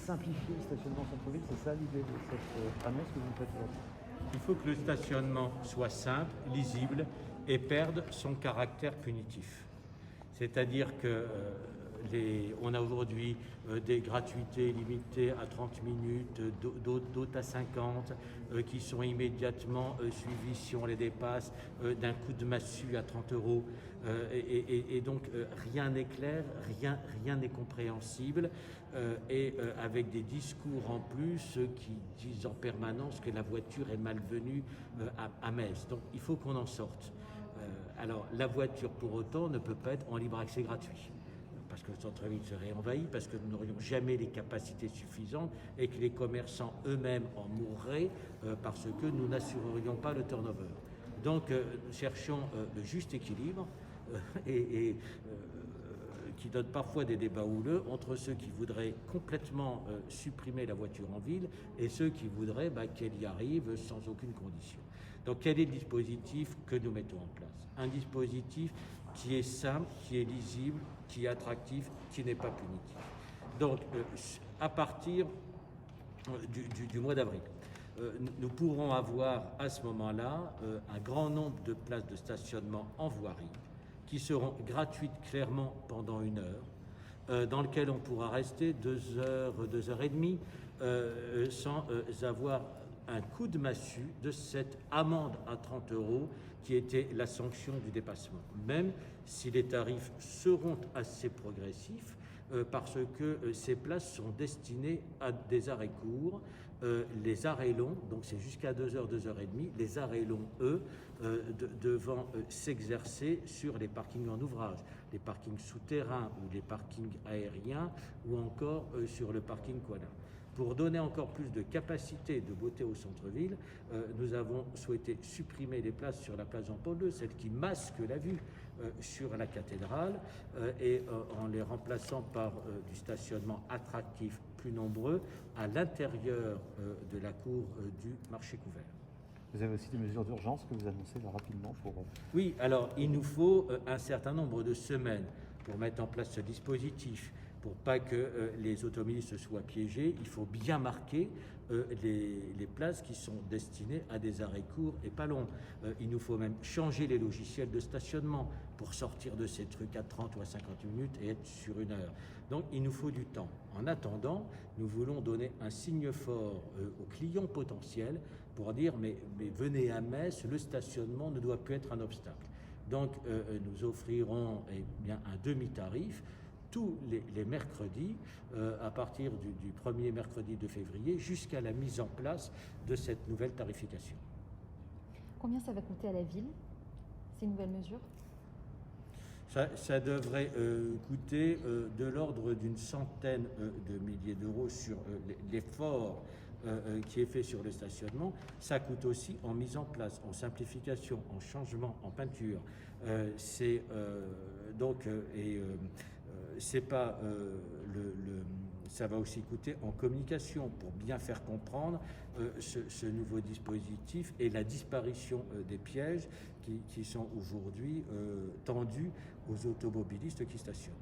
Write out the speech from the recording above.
simplifier le stationnement en centre-ville, c'est ça l'idée de cette annonce que vous faites aujourd'hui? Il faut que le stationnement soit simple, lisible et perde son caractère punitif. C'est-à-dire que on a aujourd'hui des gratuités limitées à 30 minutes, d'autres à 50, qui sont immédiatement suivies si on les dépasse d'un coup de massue à 30 euros. Et donc rien n'est clair, rien n'est compréhensible, avec des discours en plus qui disent en permanence que la voiture est malvenue à Metz. Donc il faut qu'on en sorte. Alors la voiture pour autant ne peut pas être en libre accès gratuit, parce que le centre-ville serait envahi, parce que nous n'aurions jamais les capacités suffisantes et que les commerçants eux-mêmes en mourraient parce que nous n'assurerions pas le turnover. Donc nous cherchons le juste équilibre qui donne parfois des débats houleux entre ceux qui voudraient complètement supprimer la voiture en ville et ceux qui voudraient qu'elle y arrive sans aucune condition. Donc quel est le dispositif que nous mettons en place? Un dispositif qui est simple, qui est lisible, qui est attractif, qui n'est pas punitif. Donc à partir du mois d'avril, nous pourrons avoir à ce moment-là un grand nombre de places de stationnement en voirie qui seront gratuites clairement pendant 1 heure, dans lequel on pourra rester 2 heures, 2 heures et demie, sans avoir un coup de massue de cette amende à 30 euros qui était la sanction du dépassement, même si les tarifs seront assez progressifs, parce que ces places sont destinées à des arrêts courts. Les arrêts longs, donc c'est jusqu'à 2 heures, 2 heures et demie, les arrêts longs, eux, devant s'exercer sur les parkings en ouvrage, les parkings souterrains ou les parkings aériens, ou encore sur le parking Koala. Pour donner encore plus de capacité et de beauté au centre-ville, nous avons souhaité supprimer les places sur la place Jean-Paul II, celles qui masquent la vue sur la cathédrale, et en les remplaçant par du stationnement attractif plus nombreux à l'intérieur de la cour du marché couvert. Vous avez aussi des mesures d'urgence que vous annoncez là rapidement pour... Oui, alors il nous faut un certain nombre de semaines pour mettre en place ce dispositif. Pour pas que les automobilistes soient piégés, il faut bien marquer les places qui sont destinées à des arrêts courts et pas longs. Il nous faut même changer les logiciels de stationnement pour sortir de ces trucs à 30 ou à 50 minutes et être sur 1 heure. Donc il nous faut du temps. En attendant, nous voulons donner un signe fort aux clients potentiels pour dire mais venez à Metz, le stationnement ne doit plus être un obstacle. Donc nous offrirons un demi-tarif tous les mercredis, à partir du premier mercredi de février, jusqu'à la mise en place de cette nouvelle tarification. Combien ça va coûter à la ville, ces nouvelles mesures? Ça devrait coûter de l'ordre d'une centaine de milliers d'euros sur l'effort qui est fait sur le stationnement. Ça coûte aussi en mise en place, en simplification, en changement, en peinture. Ça va aussi coûter en communication pour bien faire comprendre ce nouveau dispositif et la disparition des pièges qui sont aujourd'hui tendus aux automobilistes qui stationnent.